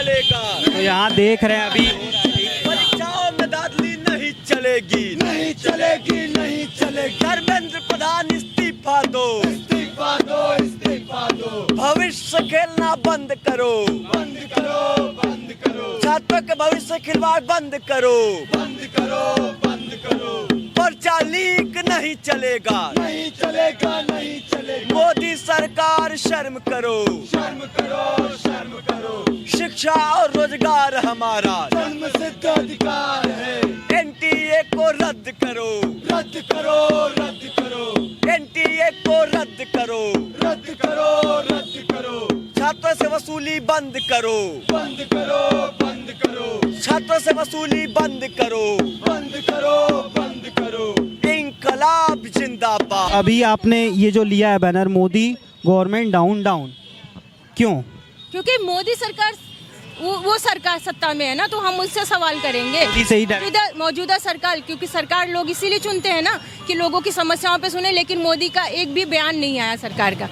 चलेगा। तो यहाँ देख रहे हैं अभी परीक्षाओं में धांधली नहीं चलेगी, नहीं चलेगी, नहीं चलेगी। धर्मेंद्र प्रधान इस्तीफा दो, इस्तीफा दो, इस्तीफा दो। भविष्य खेलना बंद करो, बंद करो, बंद करो। छात्रों के भविष्य खिलवाड़ बंद करो, बंद करो, बंद करो। पर्चा लीक नहीं चलेगा, नहीं चलेगा, नहीं चलेगा। मोदी सरकार शर्म करो, शर्म करो, शर्म करो। शिक्षा और रोजगार हमारा जन्म सिद्ध अधिकार है। एनटीए को रद्द करो, रद्द करो, रद्द करो। एनटीए को रद्द करो, रद्द करो, रद्द करो। छात्रों से वसूली बंद करो, बंद करो, बंद करो। छात्रों से वसूली बंद करो, बंद करो, बंद करो। इंकलाब जिंदाबाद। अभी आपने ये जो लिया है banner, Modi government down down, क्यों? क्योंकि मोदी सरकार वो सरकार सत्ता में है ना, तो हम उससे सवाल करेंगे। सही मौजूदा सरकार, क्योंकि सरकार लोग इसीलिए चुनते हैं ना कि लोगों की समस्याओं पे सुने, लेकिन मोदी का एक भी बयान नहीं आया सरकार का।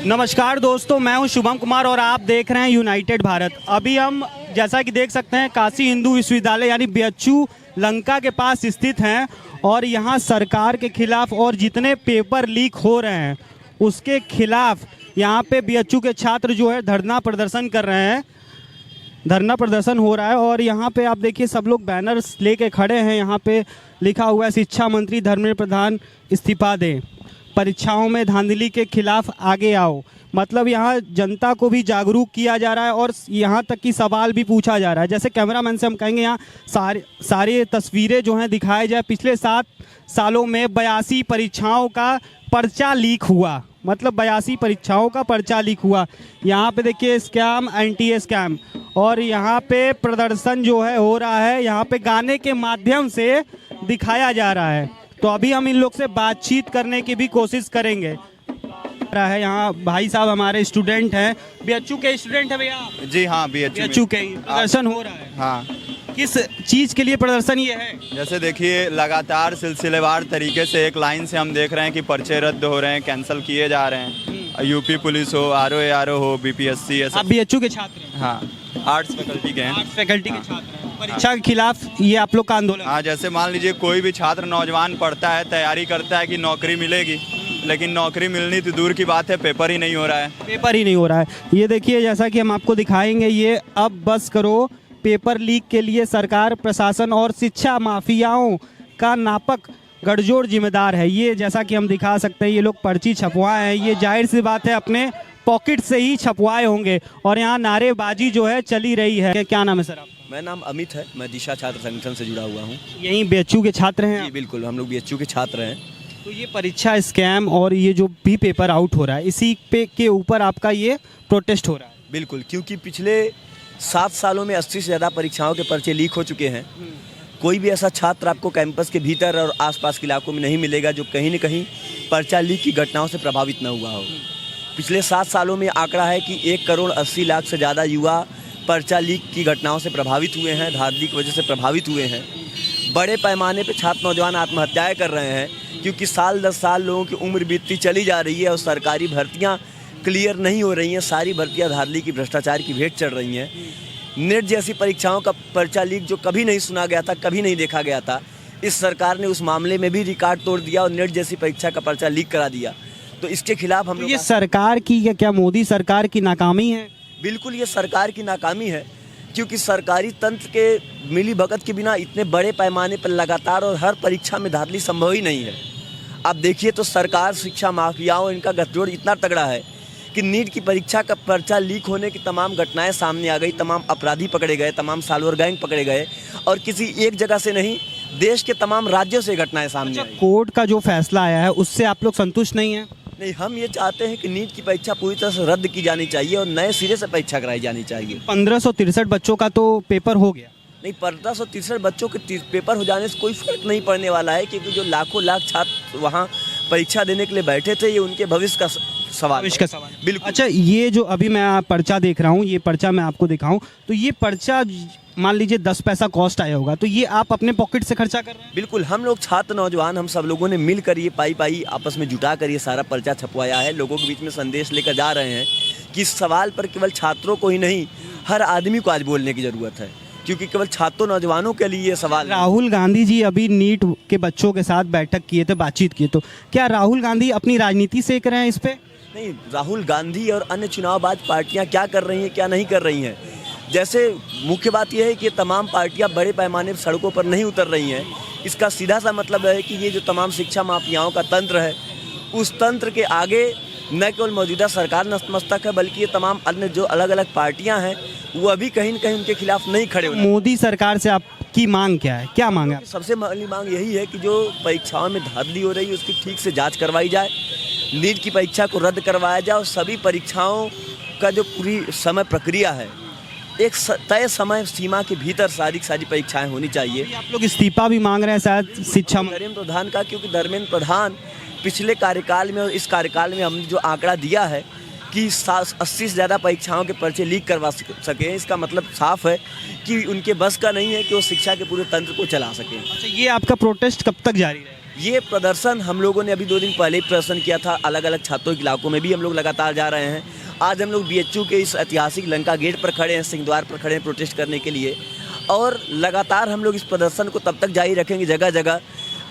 नमस्कार दोस्तों, मैं हूं शुभम कुमार और आप देख रहे हैं यूनाइटेड भारत। अभी हम जैसा कि देख सकते हैं काशी हिंदू विश्वविद्यालय यानी बीएचयू लंका के पास स्थित हैं और यहां सरकार के खिलाफ और जितने पेपर लीक हो रहे हैं उसके खिलाफ यहां पे बीएचयू के छात्र जो है धरना प्रदर्शन कर रहे हैं। धरना प्रदर्शन हो रहा है और यहाँ पे आप देखिए सब लोग बैनर्स लेके खड़े हैं। यहाँ पे लिखा हुआ है शिक्षा मंत्री धर्मेंद्र प्रधान इस्तीफा दें, परीक्षाओं में धांधली के खिलाफ आगे आओ। मतलब यहाँ जनता को भी जागरूक किया जा रहा है और यहाँ तक कि सवाल भी पूछा जा रहा है। जैसे कैमरामैन से हम कहेंगे यहाँ सारी तस्वीरें जो हैं दिखाए जाए। पिछले 7 सालों में 82 परीक्षाओं का पर्चा लीक हुआ, मतलब 82 परीक्षाओं का पर्चा लीक हुआ। यहाँ पे देखिए स्कैम, एनटीए स्कैम, और यहाँ पे प्रदर्शन जो है हो रहा है, यहाँ पे गाने के माध्यम से दिखाया जा रहा है। तो अभी हम इन लोग से बातचीत करने की भी कोशिश करेंगे। है यहाँ भाई साहब हमारे स्टूडेंट हैं, बीएचयू के स्टूडेंट है भैया? जी हाँ, बीएचयू के प्रदर्शन हो रहा है। हाँ, किस चीज़ के लिए प्रदर्शन ये है? जैसे देखिए लगातार सिलसिलेवार तरीके से एक लाइन से हम देख रहे हैं कि पर्चे रद्द हो रहे हैं, कैंसिल किए जा रहे हैं। यूपी पुलिस हो, आरओ हो, बीपीएससी। आप बीएचयू के छात्र हैं? हाँ, आर्ट्स फैकल्टी के हैं। आर्ट्स फैकल्टी के छात्र हैं। परीक्षा के खिलाफ ये आप लोग का आंदोलन? हाँ, जैसे मान लीजिए कोई भी छात्र नौजवान पढ़ता है, तैयारी करता है कि नौकरी मिलेगी, लेकिन नौकरी मिलनी तो दूर की बात है, पेपर ही नहीं हो रहा है। पेपर ही नहीं हो रहा है। ये देखिए जैसा कि हम आपको दिखाएंगे, ये अब बस करो पेपर लीक के लिए सरकार, प्रशासन और शिक्षा माफियाओं का नापक गठजोड़ जिम्मेदार है। ये जैसा कि हम दिखा सकते हैं, ये लोग पर्ची छपवाए हैं, ये जाहिर सी बात है अपने पॉकेट से ही छपवाए होंगे और यहाँ नारेबाजी जो है चली रही है। क्या नाम है सर आपका? मेरा नाम अमित है, मैं दिशा छात्र संगठन से जुड़ा हुआ हूँ। यहीं बीएचयू के छात्र हैं? जी बिल्कुल, हम लोग बीएचयू के छात्र हैं। तो ये परीक्षा स्कैम और ये जो भी पेपर आउट हो रहा है, इसी पे के ऊपर आपका ये प्रोटेस्ट हो रहा है? बिल्कुल, क्योंकि पिछले 7 सालों में 80 से ज़्यादा परीक्षाओं के पर्चे लीक हो चुके हैं। कोई भी ऐसा छात्र आपको कैंपस के भीतर और आसपास के इलाकों में नहीं मिलेगा जो कहीं न कहीं पर्चा लीक की घटनाओं से प्रभावित न हुआ हो। पिछले 7 सालों में आंकड़ा है कि 1,80,00,000 से ज़्यादा युवा पर्चा लीक की घटनाओं से प्रभावित हुए हैं, धांधली की वजह से प्रभावित हुए हैं। बड़े पैमाने पर छात्र नौजवान आत्महत्याएँ कर रहे हैं क्योंकि साल 10 साल लोगों की उम्र बीतती चली जा रही है और सरकारी भर्तियाँ क्लियर नहीं हो रही हैं। सारी भर्तियाँ धांधली की, भ्रष्टाचार की भेंट चढ़ रही हैं। नेट जैसी परीक्षाओं का पर्चा लीक जो कभी नहीं सुना गया था, कभी नहीं देखा गया था, इस सरकार ने उस मामले में भी रिकॉर्ड तोड़ दिया और नेट जैसी परीक्षा का पर्चा लीक करा दिया। तो इसके खिलाफ हम लोग, ये सरकार की या क्या मोदी सरकार की नाकामी है? बिल्कुल, ये सरकार की नाकामी है, क्योंकि सरकारी तंत्र के मिली भगत के बिना इतने बड़े पैमाने पर लगातार और हर परीक्षा में धांधली संभव ही नहीं है। आप देखिए तो सरकार, शिक्षा माफियाओं, इनका गठजोड़ इतना तगड़ा है कि नीट की परीक्षा का पर्चा लीक होने की तमाम घटनाएं सामने आ गई, तमाम अपराधी पकड़े गए, तमाम साल्वर गैंग पकड़े गए और किसी एक जगह से नहीं, देश के तमाम राज्यों से घटनाएं सामने आई। कोर्ट का जो फैसला आया है उससे आप लोग संतुष्ट नहीं हैं? नहीं, हम ये चाहते हैं कि नीट की परीक्षा पूरी तरह से रद्द की जानी चाहिए और नए सिरे से परीक्षा कराई जानी चाहिए। 1563 बच्चों का तो पेपर हो गया। नहीं, 1563 बच्चों के पेपर हो जाने से कोई फर्क नहीं पड़ने वाला है, क्योंकि जो लाखों लाख छात्र वहाँ परीक्षा देने के लिए बैठे थे, ये उनके भविष्य का सवाल। बिल्कुल। अच्छा, ये जो अभी मैं पर्चा देख रहा हूँ, ये पर्चा मैं आपको दिखाऊं तो ये पर्चा मान लीजिए 10 पैसा कॉस्ट आया होगा, तो ये आप अपने पॉकेट से खर्चा कर रहे हैं? बिल्कुल, हम लोग छात्र नौजवान हम सब लोगों ने मिलकर ये पाई आपस में जुटा कर ये सारा पर्चा छपवाया है। लोगों के बीच में संदेश लेकर जा रहे हैं कि इस सवाल पर केवल छात्रों को ही नहीं, हर आदमी को आज बोलने की ज़रूरत है, क्योंकि केवल छात्रों नौजवानों के लिए ये सवाल। राहुल गांधी जी अभी नीट के बच्चों के साथ बैठक किए थे, बातचीत किए, तो क्या राहुल गांधी अपनी राजनीति सेक रहे हैं इस पे? नहीं, राहुल गांधी और अन्य चुनावबाज पार्टियां क्या कर रही हैं, क्या नहीं कर रही हैं। जैसे मुख्य बात यह है कि ये तमाम पार्टियां बड़े पैमाने पर सड़कों पर नहीं उतर रही हैं। इसका सीधा सा मतलब है कि ये जो तमाम शिक्षा माफियाओं का तंत्र है, उस तंत्र के आगे न केवल मौजूदा सरकार नतमस्तक है, बल्कि ये तमाम अन्य जो अलग अलग पार्टियां हैं वो अभी कहीं न कहीं उनके खिलाफ नहीं खड़े हो रही। मोदी सरकार से आपकी मांग क्या है, क्या मांग है? सबसे पहली मांग यही है कि जो परीक्षाओं में धांधली हो रही है उसकी ठीक से जांच करवाई जाए, नीट की परीक्षा को रद्द करवाया जाए और सभी परीक्षाओं का जो पूरी समय प्रक्रिया है, एक तय समय सीमा के भीतर सारी परीक्षाएं होनी चाहिए। आप लोग इस्तीफा भी मांग रहे हैं शायद शिक्षा धर्मेंद्र प्रधान का, क्योंकि धर्मेंद्र प्रधान पिछले कार्यकाल में और इस कार्यकाल में हमने जो आंकड़ा दिया है कि 80 से ज़्यादा परीक्षाओं के पर्चे लीक करवा सके, इसका मतलब साफ है कि उनके बस का नहीं है कि वो शिक्षा के पूरे तंत्र को चला सकें। अच्छा, ये आपका प्रोटेस्ट कब तक जारी रहेगा? ये प्रदर्शन हम लोगों ने अभी 2 दिन पहले ही प्रदर्शन किया था, अलग अलग छात्रों के इलाकों में भी हम लोग लगातार जा रहे हैं। आज हम लोग BHU के इस ऐतिहासिक लंका गेट पर खड़े हैं, सिंहद्वार पर खड़े हैं प्रोटेस्ट करने के लिए, और लगातार हम लोग इस प्रदर्शन को तब तक जारी रखेंगे जगह जगह,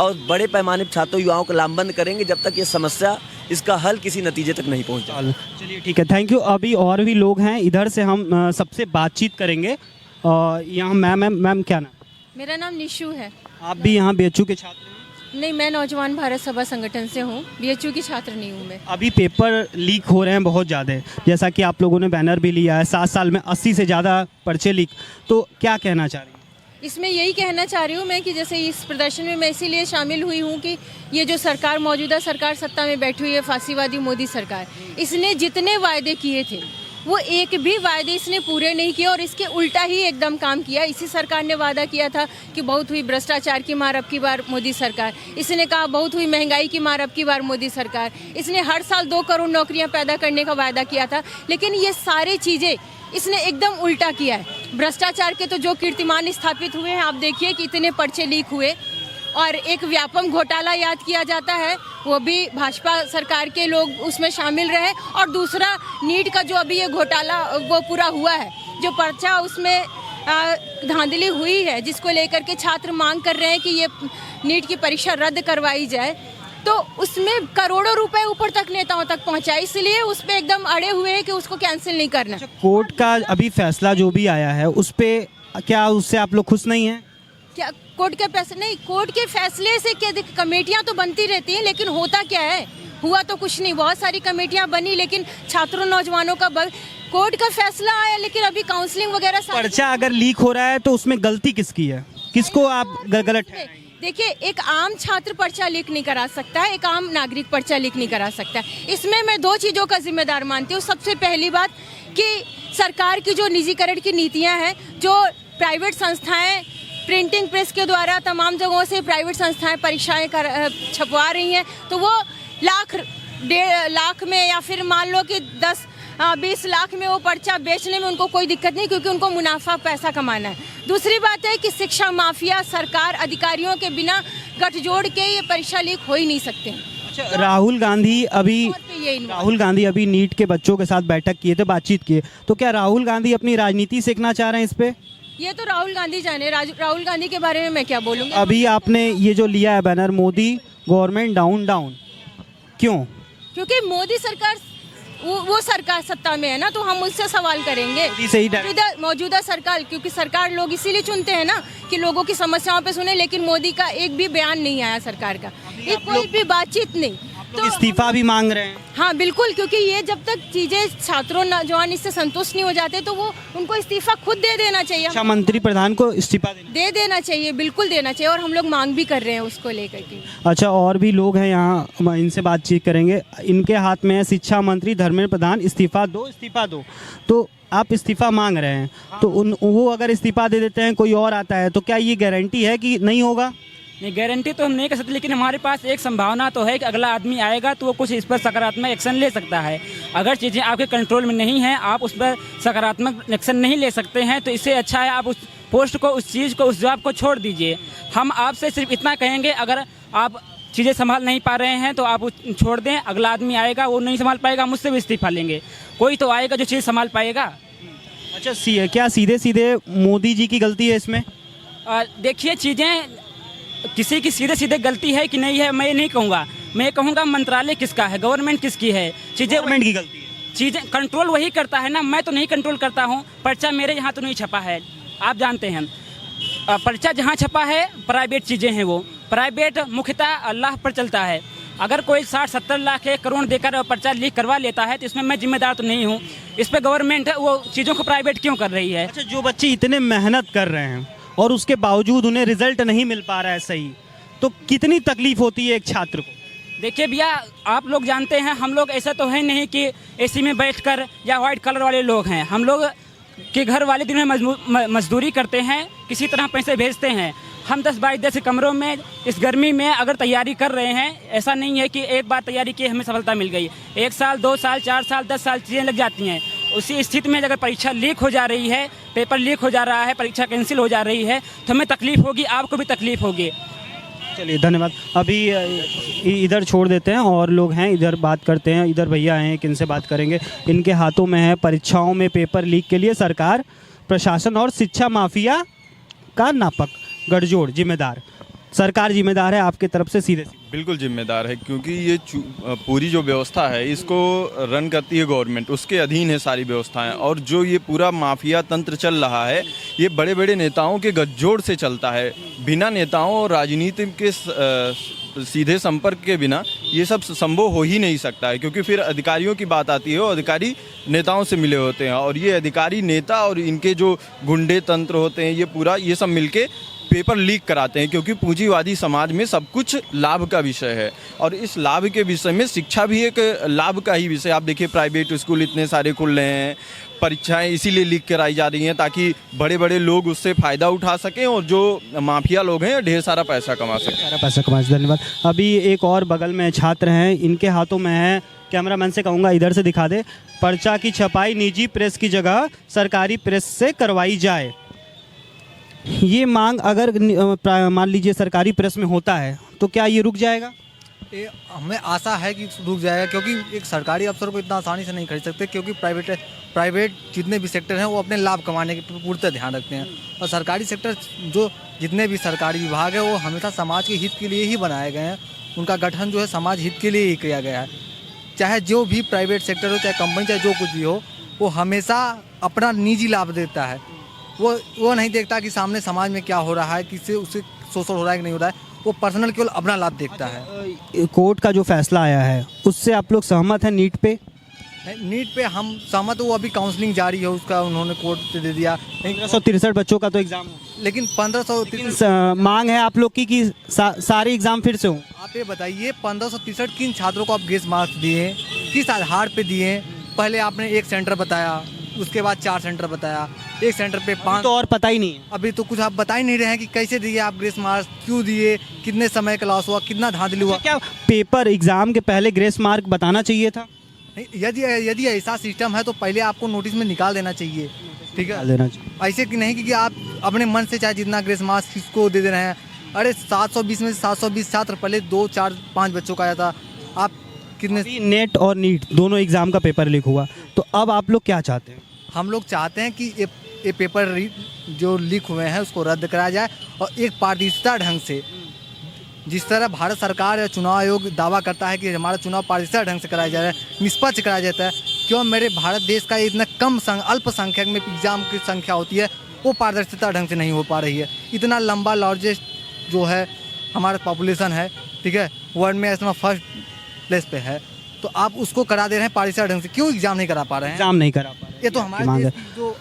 और बड़े पैमाने पर छात्रों युवाओं को लामबंद करेंगे जब तक ये समस्या, इसका हल किसी नतीजे तक नहीं पहुँच जाए। चलिए ठीक है, थैंक यू। अभी और भी लोग हैं, इधर से हम सबसे बातचीत करेंगे। यहाँ मैम क्या नाम? मेरा नाम निशु है। आप भी यहाँ BHU के छात्र हैं? नहीं, मैं नौजवान भारत सभा संगठन से हूँ, BHU की छात्र नहीं हूँ मैं। अभी पेपर लीक हो रहे हैं बहुत ज़्यादा, जैसा कि आप लोगों ने बैनर भी लिया है, 7 साल में 80 से ज़्यादा पर्चे लीक, तो क्या कहना चाह रही हैं? इसमें यही कहना चाह रही हूँ मैं कि जैसे इस प्रदर्शन में मैं इसीलिए शामिल हुई हूँ कि ये जो सरकार, मौजूदा सरकार सत्ता में बैठी हुई है, फांसीवादी मोदी सरकार, इसने जितने वायदे किए थे वो एक भी वायदे इसने पूरे नहीं किए और इसके उल्टा ही एकदम काम किया। इसी सरकार ने वादा किया था कि बहुत हुई भ्रष्टाचार की मार अब की बार मोदी सरकार, इसने कहा बहुत हुई महंगाई की मार अब की बार मोदी सरकार, इसने हर साल 2 करोड़ नौकरियां पैदा करने का वादा किया था, लेकिन ये सारी चीज़ें इसने एकदम उल्टा किया है। भ्रष्टाचार के तो जो कीर्तिमान स्थापित हुए हैं, आप देखिए कि इतने पर्चे लीक हुए, और एक व्यापम घोटाला याद किया जाता है, वो भी भाजपा सरकार के लोग उसमें शामिल रहे, और दूसरा नीट का जो अभी ये घोटाला वो पूरा हुआ है, जो पर्चा उसमें धांधली हुई है, जिसको लेकर के छात्र मांग कर रहे हैं कि ये नीट की परीक्षा रद्द करवाई जाए, तो उसमें करोड़ों रुपए ऊपर तक नेताओं तक पहुंचा, इसलिए उस पर एकदम अड़े हुए हैं कि उसको कैंसिल नहीं करना। कोर्ट का अभी फैसला जो भी आया है उस पर क्या, उससे आप लोग खुश नहीं हैं? क्या कोर्ट के फैसले? नहीं, कोर्ट के फैसले से क्या, कमेटियां तो बनती रहती हैं, लेकिन होता क्या है, हुआ तो कुछ नहीं। बहुत सारी कमेटियां बनी, लेकिन छात्रों नौजवानों का कोर्ट का फैसला आया, लेकिन अभी काउंसलिंग वगैरह पर्चा अगर लीक हो रहा है तो उसमें गलती किसकी है, किसको आप गलत है? देखिए, एक आम छात्र पर्चा लीक नहीं करा सकता है, एक आम नागरिक पर्चा लीक नहीं करा सकता है। इसमें मैं 2 चीज़ों का जिम्मेदार मानती हूँ। सबसे पहली बात कि सरकार की जो निजीकरण की नीतियाँ हैं, जो प्राइवेट संस्थाएँ प्रिंटिंग प्रेस के द्वारा तमाम जगहों से प्राइवेट संस्थाएं परीक्षाएं छपवा रही हैं, तो वो लाख 1.5 लाख में या फिर मान लो कि 10-20 लाख में वो पर्चा बेचने में उनको कोई दिक्कत नहीं, क्योंकि उनको मुनाफा पैसा कमाना है। दूसरी बात है कि शिक्षा माफिया, सरकार, अधिकारियों के बिना गठजोड़ के ये परीक्षा लीक हो ही नहीं सकते हैं। अच्छा, राहुल गांधी अभी नीट के बच्चों के साथ बैठक किए थे, बातचीत किए, तो क्या राहुल गांधी अपनी राजनीति सीखना चाह रहे हैं इस पे? ये तो राहुल गांधी जाने, राहुल गांधी के बारे में मैं क्या बोलूँगी। अभी आपने ये जो लिया है banner, Modi government down down, क्यों? क्योंकि मोदी सरकार, वो सरकार सत्ता में है ना, तो हम उससे सवाल करेंगे। मौजूदा सरकार, क्योंकि सरकार लोग इसीलिए चुनते हैं ना कि लोगों की समस्याओं पे सुने, लेकिन मोदी का एक भी बयान नहीं आया सरकार का, ये कोई भी बातचीत नहीं। तो इस्तीफा भी मांग रहे हैं? हाँ बिल्कुल, क्योंकि ये जब तक चीजें छात्रों नौजवान इससे संतुष्ट नहीं हो जाते तो वो उनको इस्तीफा खुद दे देना चाहिए। शिक्षा मंत्री प्रधान को इस्तीफा दे देना चाहिए, बिल्कुल देना चाहिए, और हम लोग मांग भी कर रहे हैं उसको लेकर के। अच्छा, और भी लोग हैं यहाँ, इनसे बातचीत करेंगे। इनके हाथ में है शिक्षा मंत्री धर्मेंद्र प्रधान, इस्तीफा दो, तो आप इस्तीफा मांग रहे हैं, तो वो अगर इस्तीफा दे देते हैं, कोई और आता है, तो क्या ये गारंटी है कि नहीं होगा? नहीं, गारंटी तो हम नहीं कर सकते, लेकिन हमारे पास एक संभावना तो है कि अगला आदमी आएगा तो वो कुछ इस पर सकारात्मक एक्शन ले सकता है। अगर चीज़ें आपके कंट्रोल में नहीं हैं, आप उस पर सकारात्मक एक्शन नहीं ले सकते हैं, तो इससे अच्छा है आप पोस्ट को, उस चीज़ को, उस जॉब को छोड़ दीजिए। हम आपसे सिर्फ इतना कहेंगे, अगर आप चीज़ें संभाल नहीं पा रहे हैं तो आप छोड़ दें, अगला आदमी आएगा वो नहीं संभाल पाएगा, मुझसे भी इस्तीफा लेंगे। कोई तो आएगा जो चीज़ संभाल पाएगा। अच्छा क्या सीधे सीधे मोदी जी की गलती है इसमें? देखिए, चीज़ें किसी की सीधे सीधे गलती है कि नहीं है मैं नहीं कहूँगा, मैं कहूँगा मंत्रालय किसका है, गवर्नमेंट किसकी है। चीज़ें गवर्नमेंट की गलती है। चीज़ें कंट्रोल वही करता है ना, मैं तो नहीं कंट्रोल करता हूँ। पर्चा मेरे यहाँ तो नहीं छपा है, आप जानते हैं। पर्चा जहाँ छपा है प्राइवेट चीज़ें हैं, वो प्राइवेट मुख्यतः अल्लाह पर चलता है। अगर कोई 60-70 लाख 1 करोड़ देकर पर्चा लीक करवा लेता है तो इसमें मैं जिम्मेदार तो नहीं हूँ। इस पर गवर्नमेंट वो चीज़ों को प्राइवेट क्यों कर रही है? अच्छा, जो बच्चे इतने मेहनत कर रहे हैं और उसके बावजूद उन्हें रिजल्ट नहीं मिल पा रहा है सही, तो कितनी तकलीफ होती है एक छात्र को? देखिए भैया, आप लोग जानते हैं, हम लोग ऐसा तो है नहीं कि एसी में बैठकर या वाइट कलर वाले लोग हैं। हम लोग के घर वाले दिन में मजदूरी करते हैं, किसी तरह पैसे भेजते हैं। हम 10 बाई 10 कमरों में इस गर्मी में अगर तैयारी कर रहे हैं, ऐसा नहीं है कि एक बार तैयारी की हमें सफलता मिल गई। 1 साल, 2 साल, 4 साल, 10 साल चीज़ें लग जाती हैं। उसी स्थिति में अगर परीक्षा लीक हो जा रही है, पेपर लीक हो जा रहा है, परीक्षा कैंसिल हो जा रही है, तो हमें तकलीफ होगी, आपको भी तकलीफ होगी। चलिए धन्यवाद। अभी इधर छोड़ देते हैं और लोग हैं, इधर बात करते हैं। इधर भैया हैं, किनसे बात करेंगे? इनके हाथों में है परीक्षाओं में पेपर लीक के लिए सरकार, प्रशासन और शिक्षा माफिया का नापक गठजोड़ जिम्मेदार। सरकार जिम्मेदार है आपके तरफ से सीधे? बिल्कुल जिम्मेदार है, क्योंकि ये पूरी जो व्यवस्था है इसको रन करती है गवर्नमेंट, उसके अधीन है सारी व्यवस्थाएं। और जो ये पूरा माफिया तंत्र चल रहा है ये बड़े बड़े नेताओं के गठजोड़ से चलता है। बिना नेताओं और राजनीति के सीधे संपर्क के बिना ये सब संभव हो ही नहीं सकता है, क्योंकि फिर अधिकारियों की बात आती है और अधिकारी नेताओं से मिले होते हैं, और ये अधिकारी नेता और इनके जो गुंडे तंत्र होते हैं ये पूरा ये सब मिलके पेपर लीक कराते हैं, क्योंकि पूंजीवादी समाज में सब कुछ लाभ का विषय है। और इस लाभ के विषय में शिक्षा भी एक लाभ का ही विषय। आप देखिए प्राइवेट स्कूल इतने सारे खुल रहे हैं, परीक्षाएं इसीलिए लीक कराई जा रही हैं ताकि बड़े बड़े लोग उससे फ़ायदा उठा सकें और जो माफिया लोग हैं ढेर सारा पैसा कमा सकें। सारा पैसा कमा सकें। धन्यवाद। अभी एक और बगल में छात्र हैं, इनके हाथों में है, कैमरामैन से कहूँगा इधर से दिखा दे, पर्चा की छपाई निजी प्रेस की जगह सरकारी प्रेस से करवाई जाए। ये मांग अगर मान लीजिए सरकारी प्रेस में होता है तो क्या ये रुक जाएगा? ये हमें आशा है कि रुक जाएगा, क्योंकि एक सरकारी अफसर को इतना आसानी से नहीं खरीद सकते, क्योंकि प्राइवेट जितने भी सेक्टर हैं वो अपने लाभ कमाने के पूर्णतः ध्यान रखते हैं। और सरकारी सेक्टर जो जितने भी सरकारी विभाग है वो हमेशा समाज के हित के लिए ही बनाए गए हैं। उनका गठन जो है समाज हित के लिए ही किया गया है। चाहे जो भी प्राइवेट सेक्टर हो, चाहे कंपनी, चाहे जो कुछ भी हो, वो हमेशा अपना निजी लाभ देता है। वो नहीं देखता कि सामने समाज में क्या हो रहा है, किससे उससे शोषण हो रहा है कि नहीं हो रहा है। वो पर्सनल केवल अपना लाभ देखता है। कोर्ट का जो फैसला आया है उससे आप लोग सहमत हैं? नीट पे हम सहमत, वो अभी काउंसलिंग जारी है उसका, उन्होंने कोर्ट से दे दिया। 1563 बच्चों का तो एग्जाम हो, लेकिन 1563 मांग है आप लोग की कि सारे एग्जाम फिर से हों। आप ये बताइए 1563 किन छात्रों को आप ग्रेस मार्क्स दिए, किस आधार पे दिए? पहले आपने 1 सेंटर बताया, उसके बाद 4 सेंटर बताया, 1 सेंटर पे 5, तो और पता ही नहीं है। अभी तो कुछ आप बता ही नहीं रहे हैं कि कैसे दिए आप ग्रेस मार्क्स, क्यों दिए, कितने समय का लॉस हुआ, कितना धांधली हुआ। क्या पेपर एग्जाम के पहले ग्रेस मार्क बताना चाहिए था? नहीं, यदि ऐसा सिस्टम है तो पहले आपको नोटिस में निकाल देना चाहिए, ठीक है? देना चाहिए। ऐसे कि नहीं कि आप अपने मन से चाहे जितना ग्रेस मार्क्स किसको दे रहे हैं। अरे 720 में से 720 छात्र, पहले 2, 4, 5 बच्चों का आया था। आप कितने नेट और नीट दोनों एग्जाम का पेपर लीक हुआ, तो अब आप लोग क्या चाहते हैं? हम लोग चाहते हैं कि ये पेपर जो लीक हुए हैं उसको रद्द कराया जाए और एक पारदर्शिता ढंग से, जिस तरह भारत सरकार या चुनाव आयोग दावा करता है कि हमारा चुनाव पारदर्शिता ढंग से कराया जा रहा है, निष्पक्ष कराया जाता है, क्यों मेरे भारत देश का इतना कम अल्पसंख्यक में एग्जाम की संख्या होती है वो पारदर्शिता ढंग से नहीं हो पा रही है। इतना लंबा लार्जेस्ट जो है हमारा पॉपुलेशन है, ठीक है, वर्ल्ड में इसमें फर्स्ट प्लेस पे है, तो आप उसको करा दे रहे हैं पारदर्शिता ढंग से, क्यों एग्जाम नहीं करा पा रहे हैं? एग्जाम नहीं करा पा रहे, ये तो हमारे देश की जो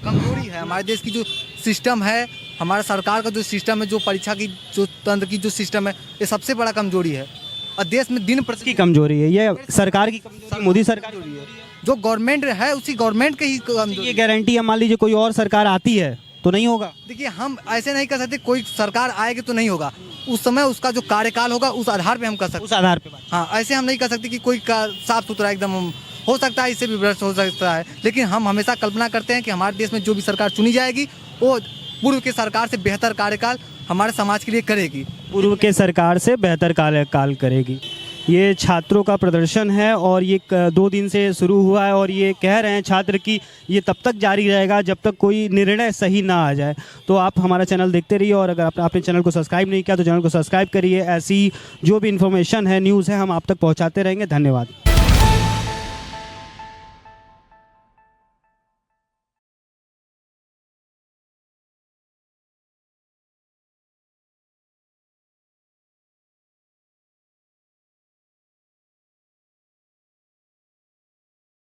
कमजोरी है, हमारे देश की जो सिस्टम है, हमारा सरकार का जो सिस्टम है, जो परीक्षा की जो तंत्र की जो सिस्टम है, ये सबसे बड़ा कमजोरी है। और देश में दिन प्रतिदिन की कमजोरी है, ये सरकार की कमजोरी, मोदी सरकार की कमजोरी है। जो गवर्नमेंट है उसी गवर्नमेंट के ही ये गारंटी है, मान लीजिए कोई और सरकार आती है तो नहीं होगा। देखिए हम ऐसे नहीं कर सकते कोई सरकार आएगी तो नहीं होगा, उस समय उसका जो कार्यकाल होगा उस आधार पे हम कर सकते, उस आधार पे। हाँ, ऐसे हम नहीं कर सकते कि कोई साफ सुथरा एकदम हो सकता है, इससे भी भ्रष्ट हो सकता है, लेकिन हम हमेशा कल्पना करते हैं कि हमारे देश में जो भी सरकार चुनी जाएगी वो पूर्व की सरकार से बेहतर कार्यकाल हमारे समाज के लिए करेगी। पूर्व के सरकार से बेहतर कार्यकाल करेगी। ये छात्रों का प्रदर्शन है और ये 2 दिन से शुरू हुआ है और ये कह रहे हैं छात्र कि ये तब तक जारी रहेगा जब तक कोई निर्णय सही ना आ जाए। तो आप हमारा चैनल देखते रहिए और अगर आपने चैनल को सब्सक्राइब नहीं किया तो चैनल को सब्सक्राइब करिए। ऐसी जो भी इन्फॉर्मेशन है, न्यूज़ है, हम आप तक पहुंचाते रहेंगे। धन्यवाद।